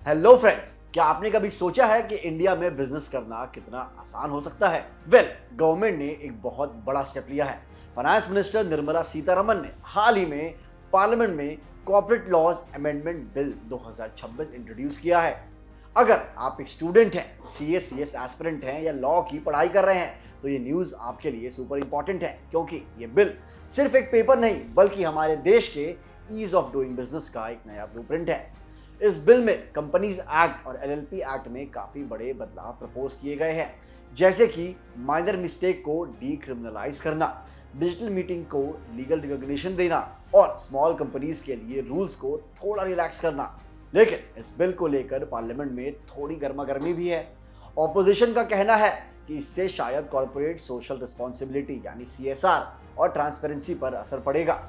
Hello friends, क्या आपने कभी सोचा है कि इंडिया में बिजनेस करना कितना आसान हो सकता है? गवर्नमेंट ने एक बहुत बड़ा स्टेप लिया है। फाइनेंस मिनिस्टर निर्मला सीतारमन ने हाल ही में पार्लियामेंट में corporate laws amendment bill 2026 introduce किया है। अगर आप एक स्टूडेंट हैं, सीएस एस्पिरेंट हैं या लॉ की पढ़ाई कर रहे हैं, तो ये न्यूज आपके लिए सुपर इंपॉर्टेंट है, क्योंकि ये बिल सिर्फ एक पेपर नहीं बल्कि हमारे देश के ईज ऑफ डूइंग बिजनेस का एक नया ब्लूप्रिंट है। इस बिल में कंपनीज एक्ट और एलएलपी एक्ट में काफी बड़े बदलाव प्रपोज किए गए हैं, जैसे कि माइनर मिस्टेक को डीक्रिमिनलाइज करना, डिजिटल मीटिंग को लीगल रिकॉग्निशन देना और स्मॉल कंपनीज के लिए रूल्स को थोड़ा रिलैक्स करना। लेकिन इस बिल को लेकर पार्लियामेंट में थोड़ी गर्मागर्मी भी है। ऑपोजिशन का कहना है कि इससे शायद कॉर्पोरेट सोशल रिस्पॉन्सिबिलिटी यानी सीएसआर और ट्रांसपेरेंसी पर असर पड़ेगा।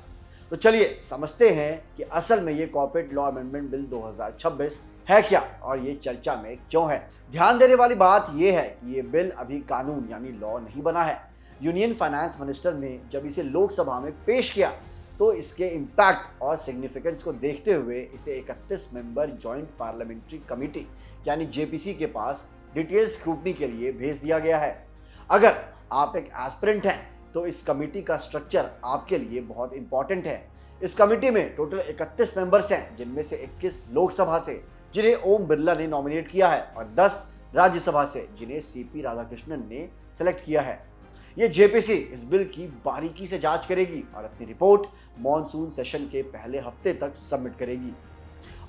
तो चलिए समझते हैं कि असल में ये कॉर्पोरेट लॉ अमेंडमेंट बिल 2026 है क्या और ये चर्चा में क्यों है। ध्यान देने वाली बात यह है कि ये बिल अभी कानून यानी लॉ नहीं बना है। यूनियन फाइनेंस मिनिस्टर ने जब इसे लोकसभा में पेश किया तो इसके इम्पैक्ट और सिग्निफिकेंस को देखते हुए इसे 31 मेंबर जॉइंट पार्लियामेंट्री कमेटी यानी जेपीसी के पास डिटेल स्क्रूटनी के लिए भेज दिया गया है। अगर आप एक एस्पिरेंट हैं तो इस कमेटी का स्ट्रक्चर आपके लिए बहुत इंपॉर्टेंट है। इस कमेटी में टोटल 31 मेंबर्स हैं, जिनमें से 21 लोकसभा से जिन्हें ओम बिरला ने नॉमिनेट किया है और 10 राज्यसभा से जिन्हें सीपी राधाकृष्णन ने सेलेक्ट किया है। ये जेपीसी इस बिल की बारीकी से जांच करेगी और अपनी रिपोर्ट मॉनसून सेशन के पहले हफ्ते तक सबमिट करेगी।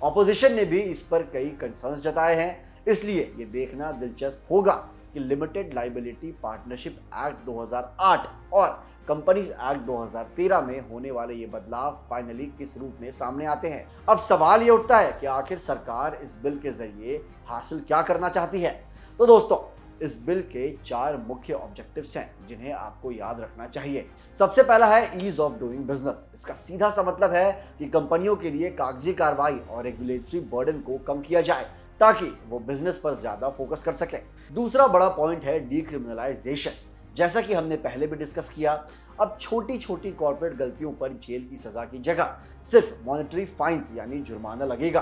ऑपोजिशन ने भी इस पर कई कंसर्न्स जताए हैं, इसलिए ये देखना दिलचस्प होगा कि लिमिटेड लाइबिलिटी पार्टनरशिप एक्ट 2008 और कंपनीज एक्ट 2013 में होने वाले ये बदलाव फाइनली किस रूप में सामने आते हैं। अब सवाल ये उठता है कि आखिर सरकार इस बिल के जरिए हासिल क्या करना चाहती है। तो दोस्तों, इस बिल के 4 मुख्य ऑब्जेक्टिव्स हैं जिन्हें आपको याद रखना चाहिए। सबसे पहला है ईज ऑफ डूइंग बिजनेस। इसका सीधा सा मतलब है कि कंपनियों के लिए कागजी कार्रवाई और रेगुलेटरी बर्डन को कम किया जाए ताकि वो बिजनेस पर ज्यादा फोकस कर सके। दूसरा बड़ा पॉइंट है डीक्रिमिनलाइजेशन। जैसा कि हमने पहले भी डिस्कस किया, अब छोटी छोटी कॉर्पोरेट गलतियों पर जेल की सजा की जगह सिर्फ मॉनेटरी फाइन्स यानी जुर्माना लगेगा।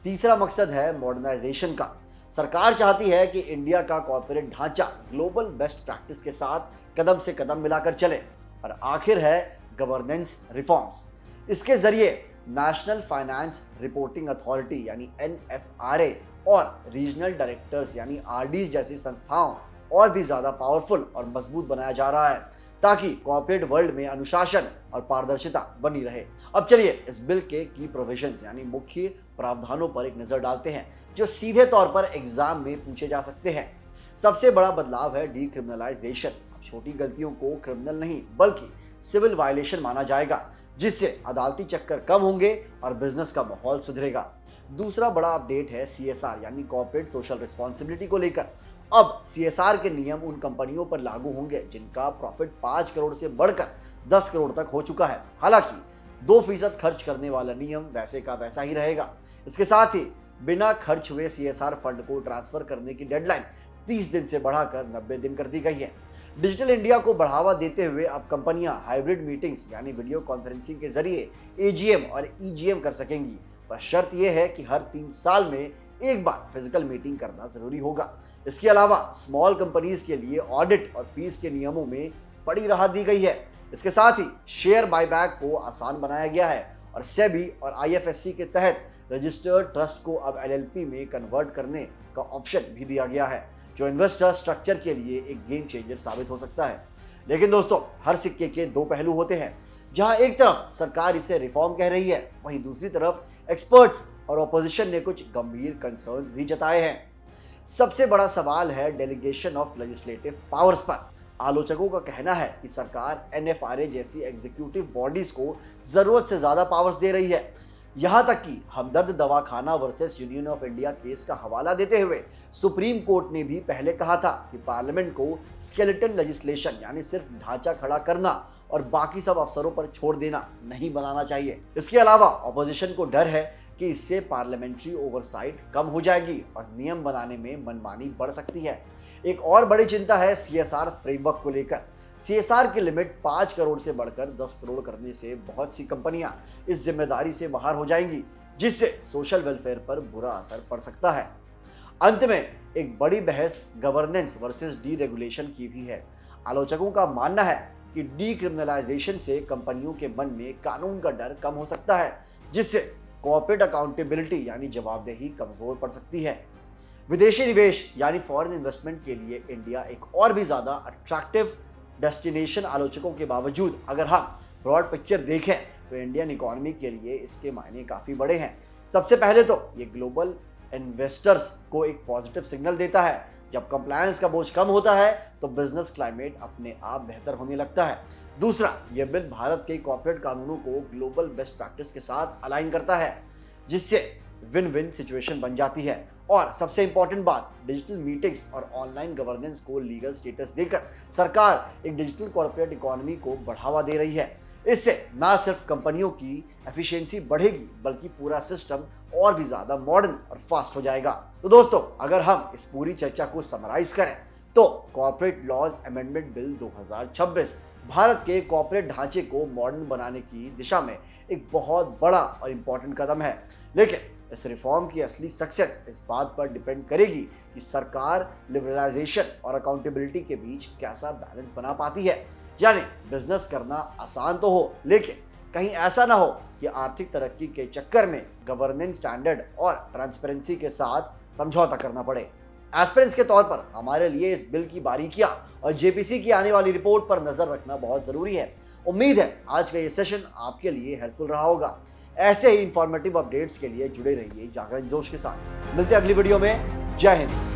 तीसरा मकसद है मॉडर्नाइजेशन का। सरकार चाहती है कि इंडिया का कॉर्पोरेट ढांचा ग्लोबल बेस्ट प्रैक्टिस के साथ कदम से कदम मिलाकर चले। और आखिर है गवर्नेंस रिफॉर्म्स। इसके जरिए नेशनल फाइनेंस रिपोर्टिंग अथॉरिटी यानी एनएफआरए और रीजनल डायरेक्टर्स यानी आरडीज जैसी संस्थाओं और भी ज्यादा पावरफुल और मजबूत बनाया जा रहा है ताकि कॉर्पोरेट वर्ल्ड में अनुशासन और पारदर्शिता बनी रहे। अब चलिए इस बिल के की प्रोविजंस यानी मुख्य प्रावधानों पर एक नजर डालते हैं जो सीधे तौर पर एग्जाम में पूछे जा सकते हैं। सबसे बड़ा बदलाव है डीक्रिमिनलाइजेशन। अब छोटी गलतियों को क्रिमिनल नहीं बल्कि सिविल वायलेशन माना जाएगा, जिससे अदालती चक्कर कम होंगे और बिजनेस का माहौल सुधरेगा। दूसरा बड़ा अपडेट है सीएसआर यानी कॉर्पोरेट सोशल रिस्पॉन्सिबिलिटी को लेकर। अब सीएसआर के नियम उन कंपनियों पर लागू होंगे जिनका प्रॉफिट 5 करोड़ से बढ़कर 10 करोड़ तक हो चुका है। हालांकि 2% खर्च करने वाला नियम वैसे का वैसा ही रहेगा। इसके साथ ही बिना खर्च हुए सीएसआर फंड को ट्रांसफर करने की डेडलाइन 30 दिन से बढ़ाकर 90 दिन कर दी गई है। डिजिटल इंडिया को बढ़ावा देते हुए अब कंपनियां हाइब्रिड मीटिंग्स यानी वीडियो कॉन्फ्रेंसिंग के जरिए एजीएम और ईजीएम कर सकेंगी, पर शर्त यह है कि हर 3 साल में एक बार फिजिकल मीटिंग करना जरूरी होगा। इसके अलावा स्मॉल कंपनीज के लिए ऑडिट और फीस के नियमों में बड़ी राहत दी गई है। इसके साथ ही शेयर बायबैक को आसान बनाया गया है और सेबी और आईएफएससी के तहत रजिस्टर्ड ट्रस्ट को अब एलएलपी में कन्वर्ट करने का ऑप्शन भी दिया गया है, जो इन्वेस्टर स्ट्रक्चर के लिए एक गेम चेंजर साबित हो सकता है। लेकिन दोस्तों, हर सिक्के के 2 पहलू होते हैं। जहां एक तरफ सरकार इसे रिफॉर्म कह रही है, वहीं दूसरी तरफ एक्सपर्ट्स और ऑपोजिशन ने कुछ गंभीर कंसर्न्स भी जताए हैं। सबसे बड़ा सवाल है डेलीगेशन ऑफ लेजिस्लेटिव पावर्स पर। आलोचकों का कहना है कि सरकार एनएफआरए जैसी एग्जीक्यूटिव बॉडीज को जरूरत से ज्यादा पावर्स दे रही है। यहां तक कि हमदर्द दवाखाना versus union of India case का हवाला देते हुए सुप्रीम कोर्ट ने भी पहले कहा था कि पार्लियामेंट को स्केलेटल लेजिस्लेशन यानी सिर्फ ढांचा खड़ा करना और बाकी सब अफसरों पर छोड़ देना नहीं बनाना चाहिए। इसके अलावा ऑपोजिशन को डर है कि इससे पार्लियामेंट्री ओवरसाइट कम हो जाएगी और नियम बनाने में मनमानी बढ़ सकती है। एक और बड़ी चिंता है सीएसआर फ्रेमवर्क को लेकर। सीएसआर की लिमिट 5 करोड़ से बढ़कर 10 करोड़ करने से बहुत सी कंपनियां इस जिम्मेदारी से बाहर हो जाएंगी, जिससे सोशल वेलफेयर पर बुरा असर पड़ सकता है। अंत में एक बड़ी बहस गवर्नेंस वर्सेस डी रेगुलेशन की भी है। आलोचकों का मानना है कि डीक्रिमिनलाइजेशन से कंपनियों के मन में कानून का डर कम हो सकता है, जिससे कॉर्पोरेट अकाउंटेबिलिटी यानी जवाबदेही कमजोर पड़ सकती है। विदेशी निवेश यानी फॉरेन इन्वेस्टमेंट के लिए इंडिया एक और भी ज्यादा अट्रैक्टिव डेस्टिनेशन आलोचकों के बावजूद अगर हम ब्रॉड पिक्चर देखें तो इंडियन इकोनॉमी के लिए इसके मायने काफी बड़े हैं। सबसे पहले तो ये ग्लोबल इन्वेस्टर्स को एक पॉजिटिव सिग्नल देता है। जब कंप्लायंस का बोझ कम होता है तो बिजनेस क्लाइमेट अपने आप बेहतर होने लगता है। दूसरा, यह बिल भारत के कॉर्पोरेट कानूनों को ग्लोबल बेस्ट प्रैक्टिस के साथ अलाइन करता है, जिससे विन विन सिचुएशन बन जाती है। और सबसे इंपॉर्टेंट बात, डिजिटल मीटिंग्स और ऑनलाइन गवर्नेंस को लीगल स्टेटस देकर सरकार एक डिजिटल कॉर्पोरेट इकोनॉमी को बढ़ावा दे रही है। इससे ना सिर्फ कंपनियों की एफिशिएंसी बढ़ेगी बल्कि पूरा सिस्टम और भी ज्यादा मॉडर्न और फास्ट हो जाएगा। तो दोस्तों, अगर हम इस पूरी चर्चा को समराइज करें तो corporate laws amendment bill 2026 Bharat के कॉर्पोरेट ढांचे को मॉडर्न बनाने की दिशा में एक बहुत बड़ा और इंपॉर्टेंट कदम है। लेकिन इस रिफॉर्म की असली सक्सेस इस बात पर डिपेंड करेगी कि सरकार लिबरलाइजेशन और अकाउंटेबिलिटी के बीच कैसा बैलेंस बना पाती है। यानी बिजनेस करना आसान तो हो, लेकिन कहीं ऐसा ना हो कि आर्थिक तरक्की के चक्कर में गवर्नेंस स्टैंडर्ड और ट्रांसपेरेंसी के साथ समझौता करना पड़े। एस्पिरेंट्स के तौर पर हमारे लिए इस बिल की बारीकियां और जेपीसी की आने वाली रिपोर्ट पर नजर रखना बहुत जरूरी है। उम्मीद है आज का ये सेशन आपके लिए हेल्पफुल रहा होगा। ऐसे ही इंफॉर्मेटिव अपडेट्स के लिए जुड़े रहिए जागरण जोश के साथ। मिलते हैं अगली वीडियो में। जय हिंद।